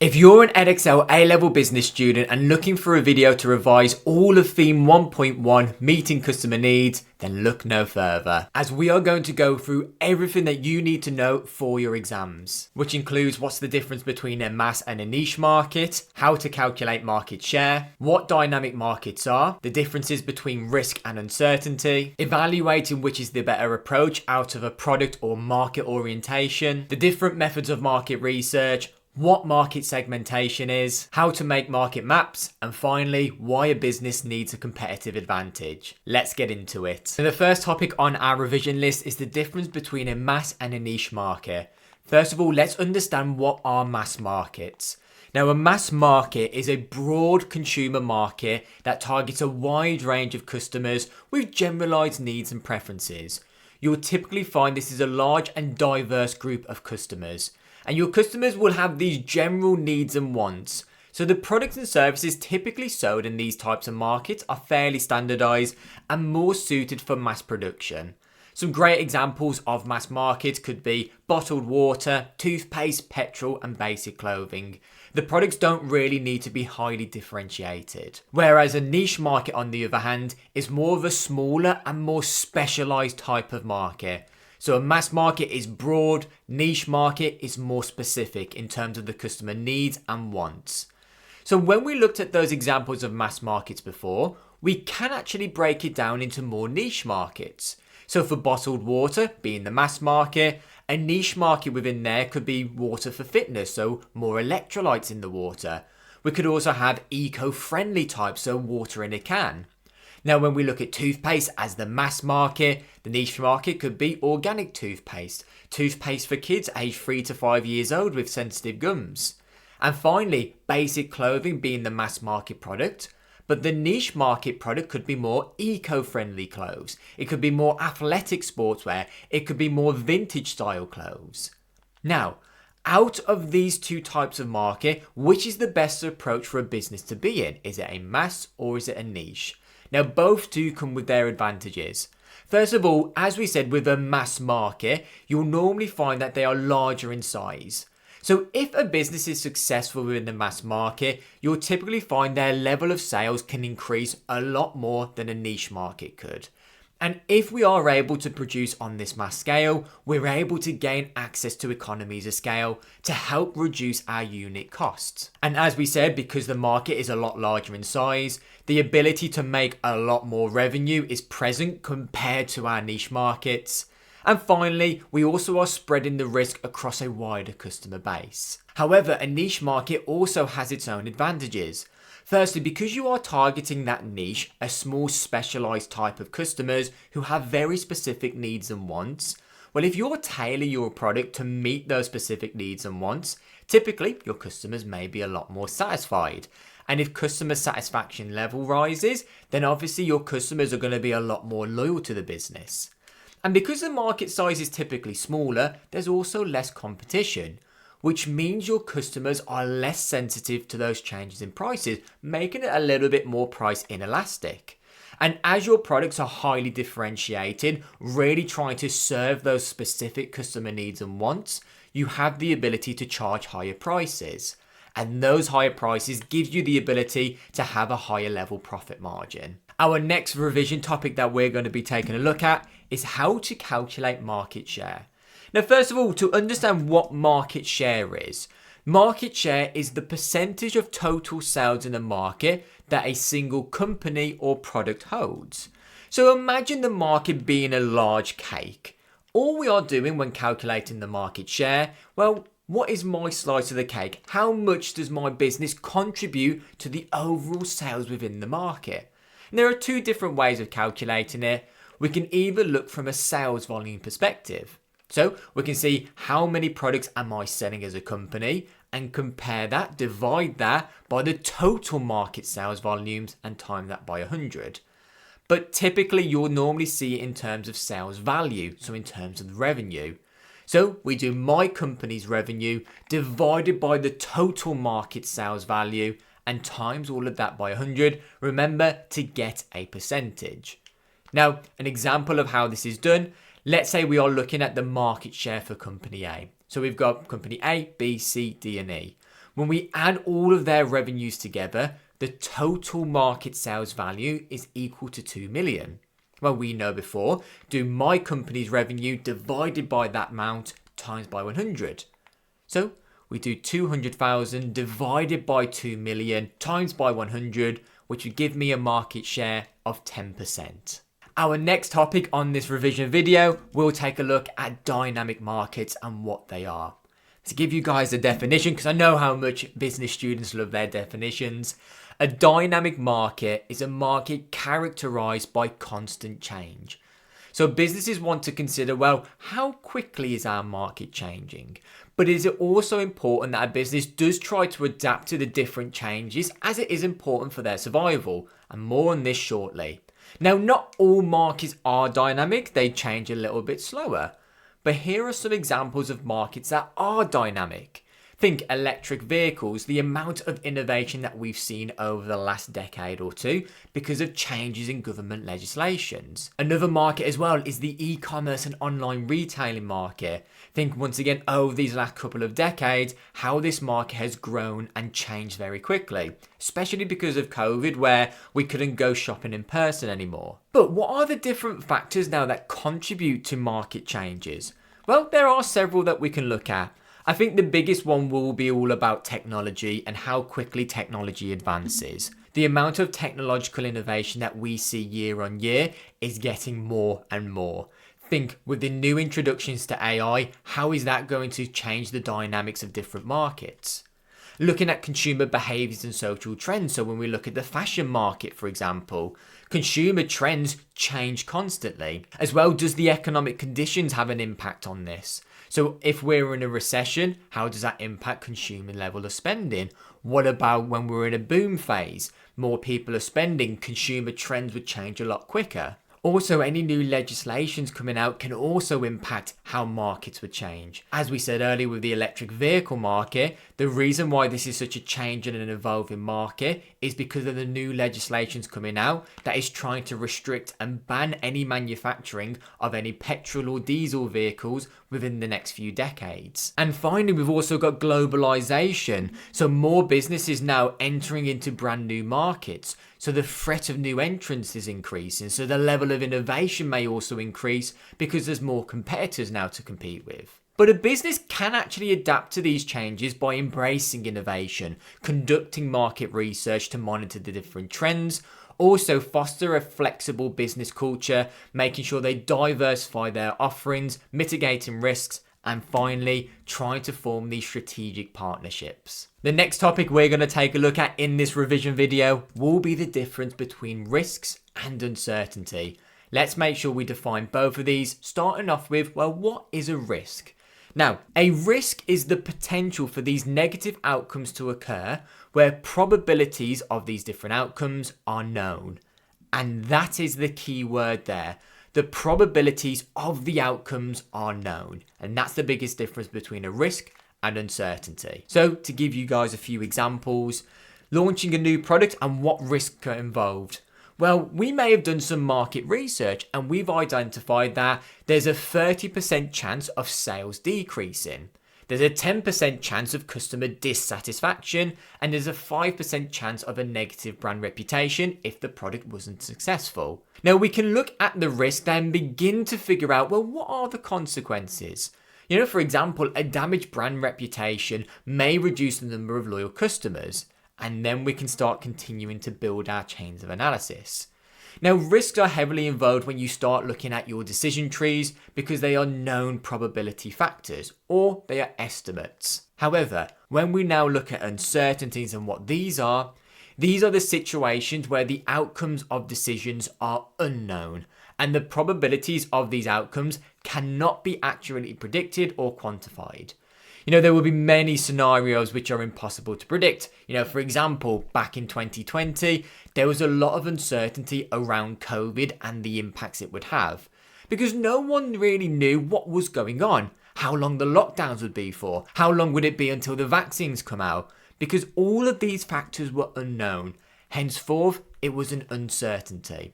If you're an Edexcel A-Level Business student and looking for a video to revise all of Theme 1.1 Meeting Customer Needs, then look no further, as we are going to go through everything that you need to know for your exams, which includes what's the difference between a mass and a niche market, how to calculate market share, what dynamic markets are, the differences between risk and uncertainty, evaluating which is the better approach out of a product or market orientation, the different methods of market research, what market segmentation is, how to make market maps, and finally, why a business needs a competitive advantage. Let's get into it. So the first topic on our revision list is the difference between a mass and a niche market. First of all, let's understand what are mass markets. Now, a mass market is a broad consumer market that targets a wide range of customers with generalized needs and preferences. You'll typically find this is a large and diverse group of customers. And your customers will have these general needs and wants. So the products and services typically sold in these types of markets are fairly standardized and more suited for mass production. Some great examples of mass markets could be bottled water, toothpaste, petrol, and basic clothing. The products don't really need to be highly differentiated. Whereas a niche market, on the other hand, is more of a smaller and more specialized type of market. So a mass market is broad, niche market is more specific in terms of the customer needs and wants. So when we looked at those examples of mass markets before, we can actually break it down into more niche markets. So for bottled water being the mass market, a niche market within there could be water for fitness, so more electrolytes in the water. We could also have eco-friendly types, so water in a can. Now, when we look at toothpaste as the mass market, the niche market could be organic toothpaste, toothpaste for kids aged 3 to 5 years old with sensitive gums. And finally, basic clothing being the mass market product, but the niche market product could be more eco-friendly clothes. It could be more athletic sportswear. It could be more vintage style clothes. Now, out of these two types of market, which is the best approach for a business to be in? Is it a mass or is it a niche? Now, both do come with their advantages. First of all, as we said, with a mass market, you'll normally find that they are larger in size. So if a business is successful within the mass market, you'll typically find their level of sales can increase a lot more than a niche market could. And if we are able to produce on this mass scale, we're able to gain access to economies of scale to help reduce our unit costs. And as we said, because the market is a lot larger in size, the ability to make a lot more revenue is present compared to our niche markets. And finally, we also are spreading the risk across a wider customer base. However, a niche market also has its own advantages. Firstly, because you are targeting that niche, a small specialized type of customers who have very specific needs and wants, well, if you're tailoring your product to meet those specific needs and wants, typically your customers may be a lot more satisfied. And if customer satisfaction level rises, then obviously your customers are going to be a lot more loyal to the business. And because the market size is typically smaller, there's also less competition, which means your customers are less sensitive to those changes in prices, making it a little bit more price inelastic. And as your products are highly differentiated, really trying to serve those specific customer needs and wants, you have the ability to charge higher prices. And those higher prices give you the ability to have a higher level profit margin. Our next revision topic that we're going to be taking a look at is how to calculate market share. Now, first of all, to understand what market share is the percentage of total sales in a market that a single company or product holds. So imagine the market being a large cake. All we are doing when calculating the market share, well, what is my slice of the cake? How much does my business contribute to the overall sales within the market? And there are two different ways of calculating it. We can either look from a sales volume perspective. So we can see how many products am I selling as a company and compare that, divide that by the total market sales volumes and time that by 100. But typically you'll normally see it in terms of sales value, so in terms of revenue. So we do my company's revenue divided by the total market sales value and times all of that by 100, remember, to get a percentage. Now, an example of how this is done, let's say we are looking at the market share for company A. So we've got company A, B, C, D and E. When we add all of their revenues together, the total market sales value is equal to 2 million. Well, we know before, do my company's revenue divided by that amount times by 100. So we do 200,000 divided by 2 million times by 100, which would give me a market share of 10%. Our next topic on this revision video, we'll take a look at dynamic markets and what they are. To give you guys a definition, because I know how much business students love their definitions, a dynamic market is a market characterized by constant change. So businesses want to consider, well, how quickly is our market changing? But is it also important that a business does try to adapt to the different changes, as it is important for their survival? And more on this shortly. Now, not all markets are dynamic, they change a little bit slower. But here are some examples of markets that are dynamic. Think electric vehicles, the amount of innovation that we've seen over the last decade or two because of changes in government legislations. Another market as well is the e-commerce and online retailing market. Think once again over these last couple of decades how this market has grown and changed very quickly, especially because of COVID where we couldn't go shopping in person anymore. But what are the different factors now that contribute to market changes? Well, there are several that we can look at. I think the biggest one will be all about technology and how quickly technology advances. The amount of technological innovation that we see year on year is getting more and more. Think with the new introductions to AI, how is that going to change the dynamics of different markets? Looking at consumer behaviours and social trends, so when we look at the fashion market, for example, consumer trends change constantly. As well, does the economic conditions have an impact on this? So if we're in a recession, how does that impact consumer level of spending? What about when we're in a boom phase? More people are spending, consumer trends would change a lot quicker. Also, any new legislations coming out can also impact how markets would change. As we said earlier with the electric vehicle market, the reason why this is such a change in an evolving market is because of the new legislations coming out that is trying to restrict and ban any manufacturing of any petrol or diesel vehicles within the next few decades. And finally, we've also got globalization. So more businesses now entering into brand new markets. So the threat of new entrants is increasing. So the level of innovation may also increase because there's more competitors now to compete with. But a business can actually adapt to these changes by embracing innovation, conducting market research to monitor the different trends, also foster a flexible business culture, making sure they diversify their offerings, mitigating risks, and finally, trying to form these strategic partnerships. The next topic we're going to take a look at in this revision video will be the difference between risks and uncertainty. Let's make sure we define both of these, starting off with, well, what is a risk? Now, a risk is the potential for these negative outcomes to occur where probabilities of these different outcomes are known. And that is the key word there. The probabilities of the outcomes are known. And that's the biggest difference between a risk and uncertainty. So to give you guys a few examples, launching a new product and what risks are involved. Well, we may have done some market research and we've identified that there's a 30% chance of sales decreasing. There's a 10% chance of customer dissatisfaction, and there's a 5% chance of a negative brand reputation if the product wasn't successful. Now we can look at the risk and begin to figure out, well, what are the consequences? You know, for example, a damaged brand reputation may reduce the number of loyal customers, and then we can start continuing to build our chains of analysis. Now, risks are heavily involved when you start looking at your decision trees because they are known probability factors or they are estimates. However, when we now look at uncertainties and what these are the situations where the outcomes of decisions are unknown and the probabilities of these outcomes cannot be accurately predicted or quantified. You know, there will be many scenarios which are impossible to predict. You know, for example, back in 2020, there was a lot of uncertainty around COVID and the impacts it would have because no one really knew what was going on, how long the lockdowns would be for, how long would it be until the vaccines come out, because all of these factors were unknown. Henceforth, it was an uncertainty.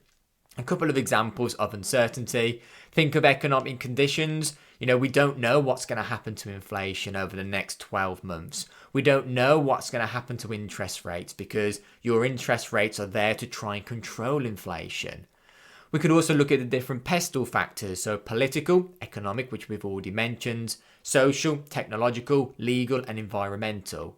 A couple of examples of uncertainty. Think of economic conditions. We don't know what's going to happen to inflation over the next 12 months. We don't know what's going to happen to interest rates because your interest rates are there to try and control inflation. We could also look at the different pestle factors, so political, economic, which we've already mentioned, social, technological, legal, and environmental.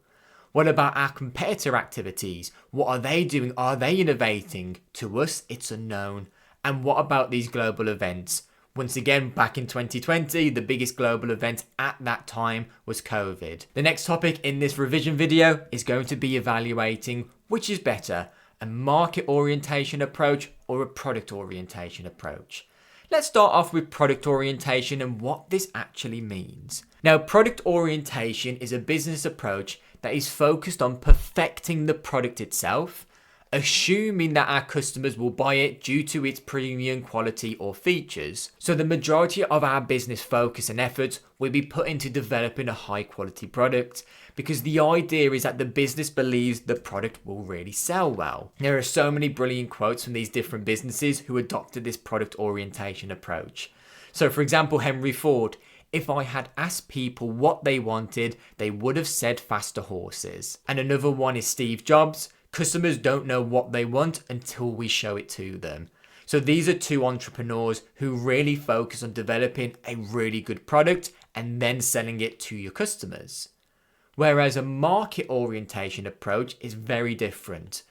What about our competitor activities? What are they doing? Are they innovating? To us, it's unknown. And what about these global events? Once again, back in 2020, the biggest global event at that time was COVID. The next topic in this revision video is going to be evaluating which is better, a market orientation approach or a product orientation approach. Let's start off with product orientation and what this actually means. Now, product orientation is a business approach that is focused on perfecting the product itself, assuming that our customers will buy it due to its premium quality or features. So the majority of our business focus and efforts will be put into developing a high quality product because the idea is that the business believes the product will really sell well. There are so many brilliant quotes from these different businesses who adopted this product orientation approach. So for example, Henry Ford, if I had asked people what they wanted, they would have said faster horses. And another one is Steve Jobs. Customers don't know what they want until we show it to them. So these are two entrepreneurs who really focus on developing a really good product and then selling it to your customers. Whereas a market orientation approach is very different,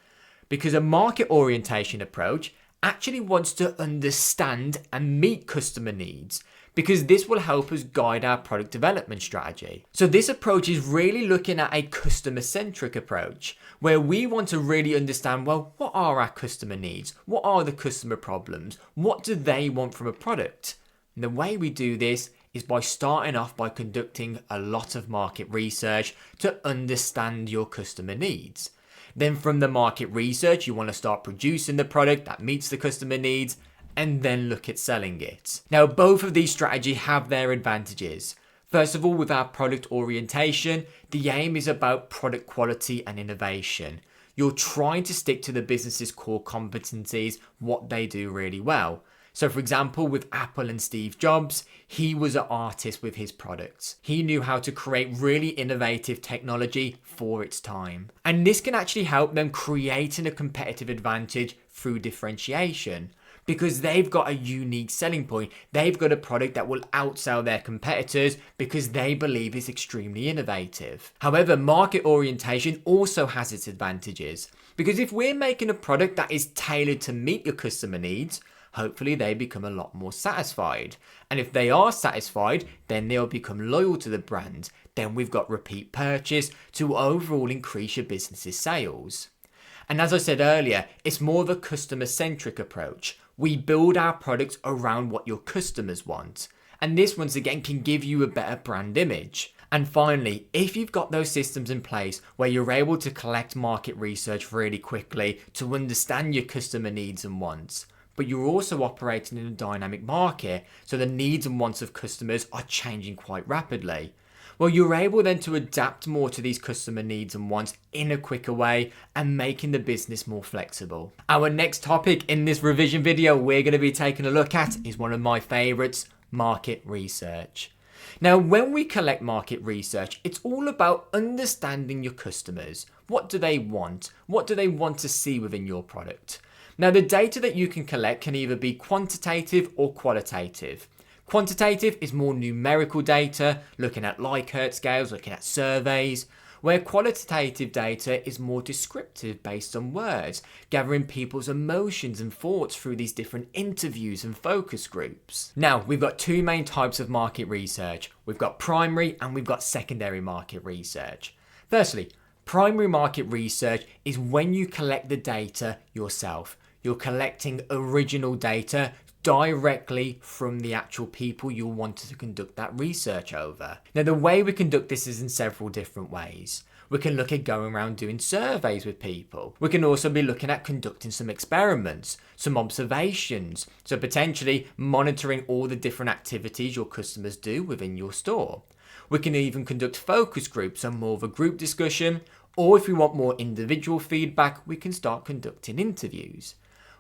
because a market orientation approach actually wants to understand and meet customer needs, because this will help us guide our product development strategy. So this approach is really looking at a customer-centric approach where we want to really understand, well, what are our customer needs? What are the customer problems? What do they want from a product? And the way we do this is by starting off by conducting a lot of market research to understand your customer needs. Then from the market research, you want to start producing the product that meets the customer needs and then look at selling it. Now, both of these strategies have their advantages. First of all, with our product orientation, the aim is about product quality and innovation. You're trying to stick to the business's core competencies, what they do really well. So for example, with Apple and Steve Jobs, he was an artist with his products. He knew how to create really innovative technology for its time. And this can actually help them creating a competitive advantage through differentiation, because they've got a unique selling point. They've got a product that will outsell their competitors because they believe it's extremely innovative. However, market orientation also has its advantages, because if we're making a product that is tailored to meet your customer needs, hopefully they become a lot more satisfied. And if they are satisfied, then they'll become loyal to the brand. Then we've got repeat purchase to overall increase your business's sales. And as I said earlier, it's more of a customer-centric approach. We build our products around what your customers want. And this once again can give you a better brand image. And finally, if you've got those systems in place where you're able to collect market research really quickly to understand your customer needs and wants, but you're also operating in a dynamic market, so the needs and wants of customers are changing quite rapidly. Well, you're able then to adapt more to these customer needs and wants in a quicker way and making the business more flexible. Our next topic in this revision video we're going to be taking a look at is one of my favorites, market research. Now, when we collect market research, it's all about understanding your customers. What do they want? What do they want to see within your product? Now, the data that you can collect can either be quantitative or qualitative. Quantitative is more numerical data, looking at Likert scales, looking at surveys, where qualitative data is more descriptive based on words, gathering people's emotions and thoughts through these different interviews and focus groups. Now, we've got two main types of market research. We've got primary and we've got secondary market research. Firstly, primary market research is when you collect the data yourself. You're collecting original data directly from the actual people you wanted to conduct that research over. Now, the way we conduct this is in several different ways. We can look at going around doing surveys with people. We can also be looking at conducting some experiments, some observations, so potentially monitoring all the different activities your customers do within your store. We can even conduct focus groups, so more of a group discussion, or if we want more individual feedback, we can start conducting interviews.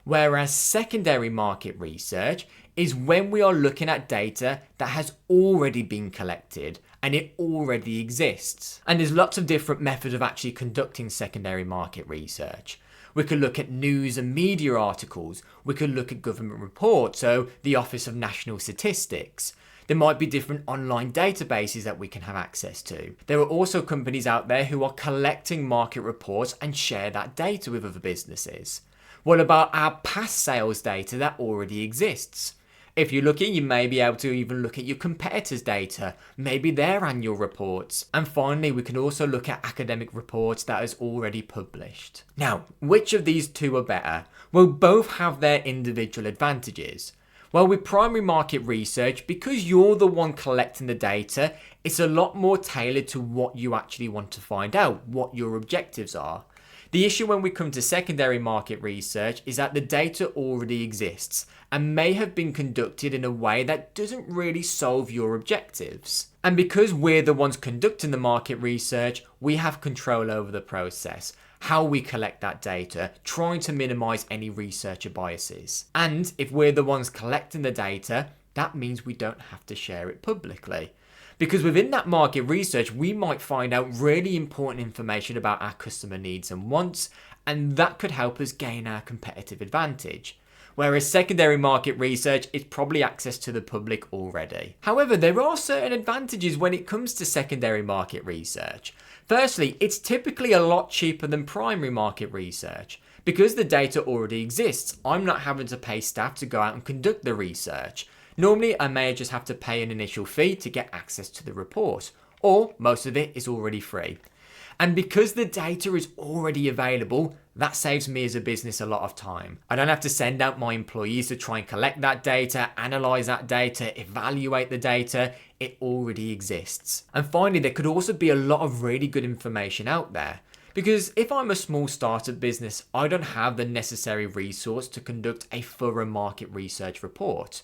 Whereas secondary market research is when we are looking at data that has already been collected and it already exists. And there's lots of different methods of actually conducting secondary market research. We could look at news and media articles. We could look at government reports, so the Office of National Statistics. There might be different online databases that we can have access to. There are also companies out there who are collecting market reports and share that data with other businesses. What about our past sales data that already exists? If you're lucky, you may be able to even look at your competitors' data, maybe their annual reports. And finally, we can also look at academic reports that is already published. Now, which of these two are better? Well, both have their individual advantages. Well, with primary market research, because you're the one collecting the data, it's a lot more tailored to what you actually want to find out, what your objectives are. The issue when we come to secondary market research is that the data already exists and may have been conducted in a way that doesn't really solve your objectives. And because we're the ones conducting the market research, we have control over the process, how we collect that data, trying to minimize any researcher biases. And if we're the ones collecting the data, that means we don't have to share it publicly. Because within that market research, we might find out really important information about our customer needs and wants, and that could help us gain our competitive advantage. Whereas secondary market research is probably access to the public already. However, there are certain advantages when it comes to secondary market research. Firstly, it's typically a lot cheaper than primary market research. Because the data already exists, I'm not having to pay staff to go out and conduct the research. Normally, I may just have to pay an initial fee to get access to the report, or most of it is already free. And because the data is already available, that saves me as a business a lot of time. I don't have to send out my employees to try and collect that data, analyze that data, evaluate the data. It already exists. And finally, there could also be a lot of really good information out there. Because if I'm a small startup business, I don't have the necessary resource to conduct a thorough market research report.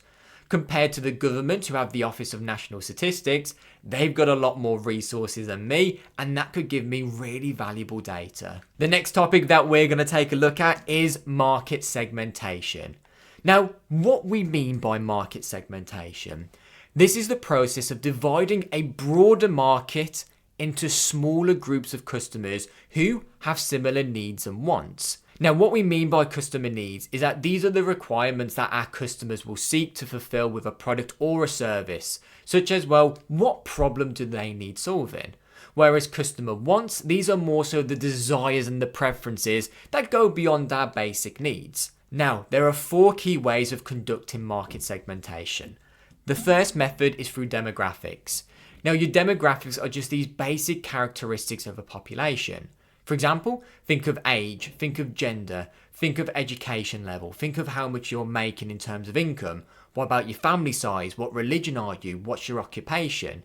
Compared to the government who have the Office of National Statistics, they've got a lot more resources than me, and that could give me really valuable data. The next topic that we're going to take a look at is market segmentation. Now, what we mean by market segmentation? This is the process of dividing a broader market into smaller groups of customers who have similar needs and wants. Now, what we mean by customer needs is that these are the requirements that our customers will seek to fulfill with a product or a service, such as, well, what problem do they need solving? Whereas customer wants, these are more so the desires and the preferences that go beyond our basic needs. Now, there are 4 key ways of conducting market segmentation. The first method is through demographics. Now, your demographics are just these basic characteristics of a population. For example, think of age, think of gender, think of education level, think of how much you're making in terms of income. What about your family size? What religion are you? What's your occupation?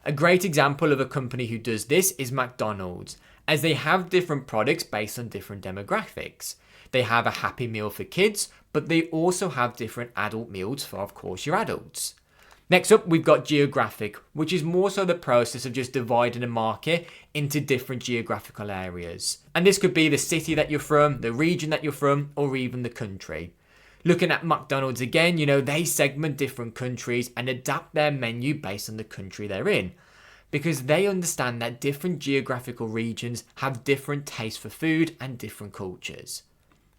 A great example of a company who does this is McDonald's, as they have different products based on different demographics. They have a Happy Meal for kids, but they also have different adult meals for, of course, your adults. Next up, we've got geographic, which is more so the process of just dividing a market into different geographical areas. And this could be the city that you're from, the region that you're from, or even the country. Looking at McDonald's again, they segment different countries and adapt their menu based on the country they're in, because they understand that different geographical regions have different tastes for food and different cultures.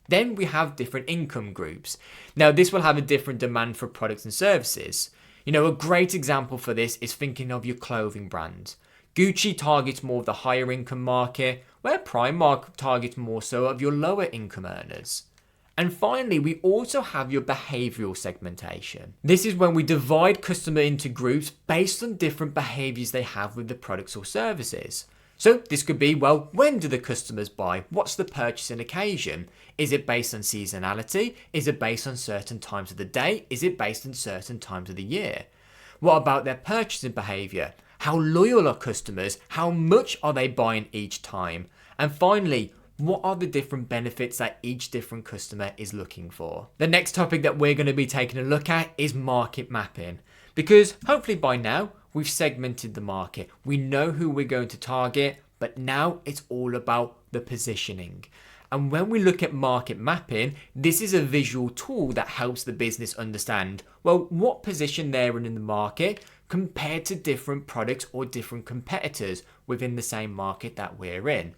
Then we have different income groups. Now, this will have a different demand for products and services. A great example for this is thinking of your clothing brands. Gucci targets more of the higher income market, where Primark targets more so of your lower income earners. And finally, we also have your behavioural segmentation. This is when we divide customer into groups based on different behaviours they have with the products or services. So this could be, well, when do the customers buy? What's the purchasing occasion? Is it based on seasonality? Is it based on certain times of the day? Is it based on certain times of the year? What about their purchasing behaviour? How loyal are customers? How much are they buying each time? And finally, what are the different benefits that each different customer is looking for? The next topic that we're going to be taking a look at is market mapping. Because hopefully by now, we've segmented the market. We know who we're going to target, but now it's all about the positioning. And when we look at market mapping, this is a visual tool that helps the business understand, well, what position they're in the market compared to different products or different competitors within the same market that we're in.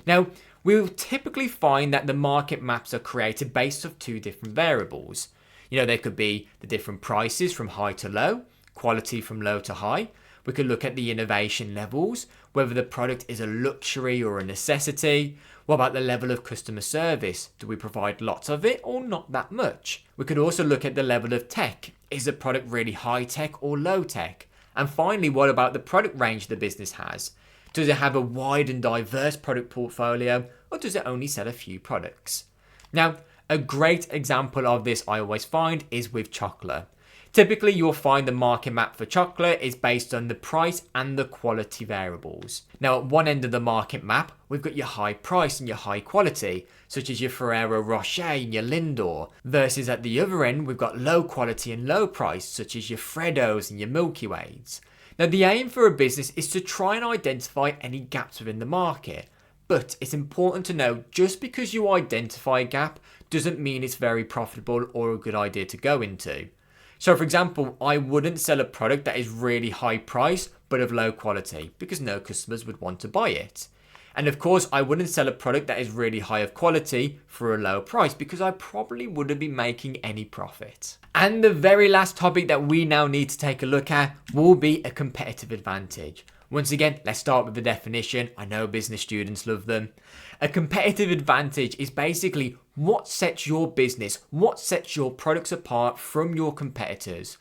Now, we'll typically find that the market maps are created based off two different variables. There could be the different prices from high to low, quality from low to high. We could look at the innovation levels, whether the product is a luxury or a necessity. What about the level of customer service? Do we provide lots of it or not that much? We could also look at the level of tech. Is the product really high tech or low tech? And finally, what about the product range the business has? Does it have a wide and diverse product portfolio, or does it only sell a few products? Now, a great example of this I always find is with chocolate. Typically, you'll find the market map for chocolate is based on the price and the quality variables. Now, at one end of the market map, we've got your high price and your high quality, such as your Ferrero Rocher and your Lindor, versus at the other end, we've got low quality and low price, such as your Freddos and your Milky Ways. Now, the aim for a business is to try and identify any gaps within the market. But it's important to know, just because you identify a gap doesn't mean it's very profitable or a good idea to go into. So for example, I wouldn't sell a product that is really high price but of low quality because no customers would want to buy it. And of course, I wouldn't sell a product that is really high of quality for a low price because I probably wouldn't be making any profit. And the very last topic that we now need to take a look at will be a competitive advantage. Once again, let's start with the definition. I know business students love them. A competitive advantage is basically what sets your business, what sets your products apart from your competitors.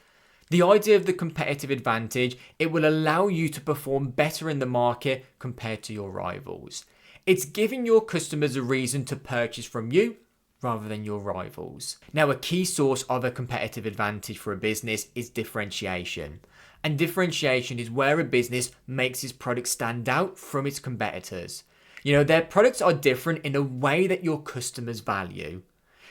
The idea of the competitive advantage, it will allow you to perform better in the market compared to your rivals. It's giving your customers a reason to purchase from you rather than your rivals. Now, a key source of a competitive advantage for a business is differentiation. And differentiation is where a business makes its product stand out from its competitors. Their products are different in a way that your customers value.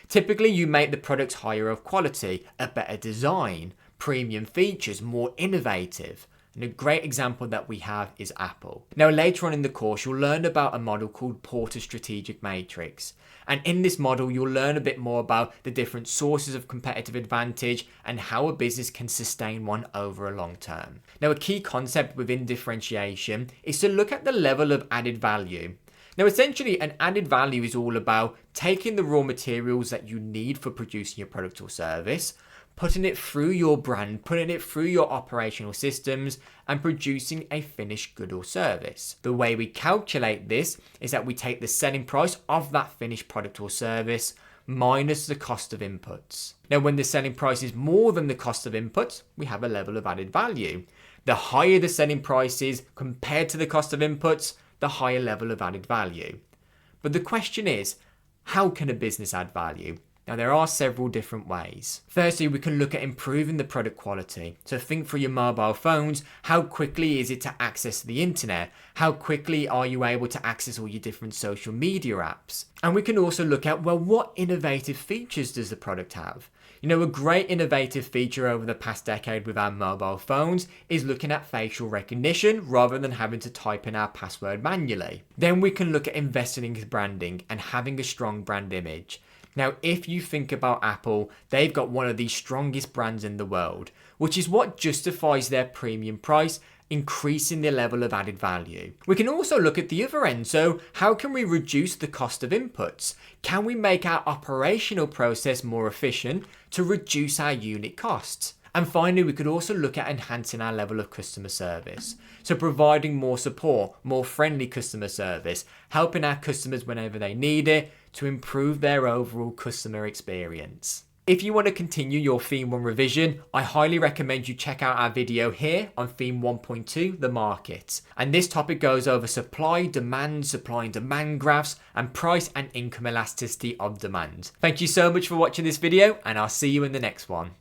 Typically, you make the products higher of quality, a better design, premium features, more innovative. And a great example that we have is Apple. Now, later on in the course, you'll learn about a model called Porter Strategic Matrix. And in this model, you'll learn a bit more about the different sources of competitive advantage and how a business can sustain one over a long term. Now, a key concept within differentiation is to look at the level of added value. Now, essentially, an added value is all about taking the raw materials that you need for producing your product or service, putting it through your brand, putting it through your operational systems, and producing a finished good or service. The way we calculate this is that we take the selling price of that finished product or service minus the cost of inputs. Now, when the selling price is more than the cost of inputs, we have a level of added value. The higher the selling price is compared to the cost of inputs, the higher level of added value. But the question is, how can a business add value? Now, there are several different ways. Firstly, we can look at improving the product quality. So think for your mobile phones, how quickly is it to access the internet? How quickly are you able to access all your different social media apps? And we can also look at, well, what innovative features does the product have? A great innovative feature over the past decade with our mobile phones is looking at facial recognition rather than having to type in our password manually. Then we can look at investing in branding and having a strong brand image. Now, if you think about Apple, they've got one of the strongest brands in the world, which is what justifies their premium price, increasing the level of added value. We can also look at the other end. So how can we reduce the cost of inputs? Can we make our operational process more efficient to reduce our unit costs? And finally, we could also look at enhancing our level of customer service. So providing more support, more friendly customer service, helping our customers whenever they need it to improve their overall customer experience. If you want to continue your Theme 1 revision, I highly recommend you check out our video here on Theme 1.2, the market. And this topic goes over supply and demand graphs, and price and income elasticity of demand. Thank you so much for watching this video, and I'll see you in the next one.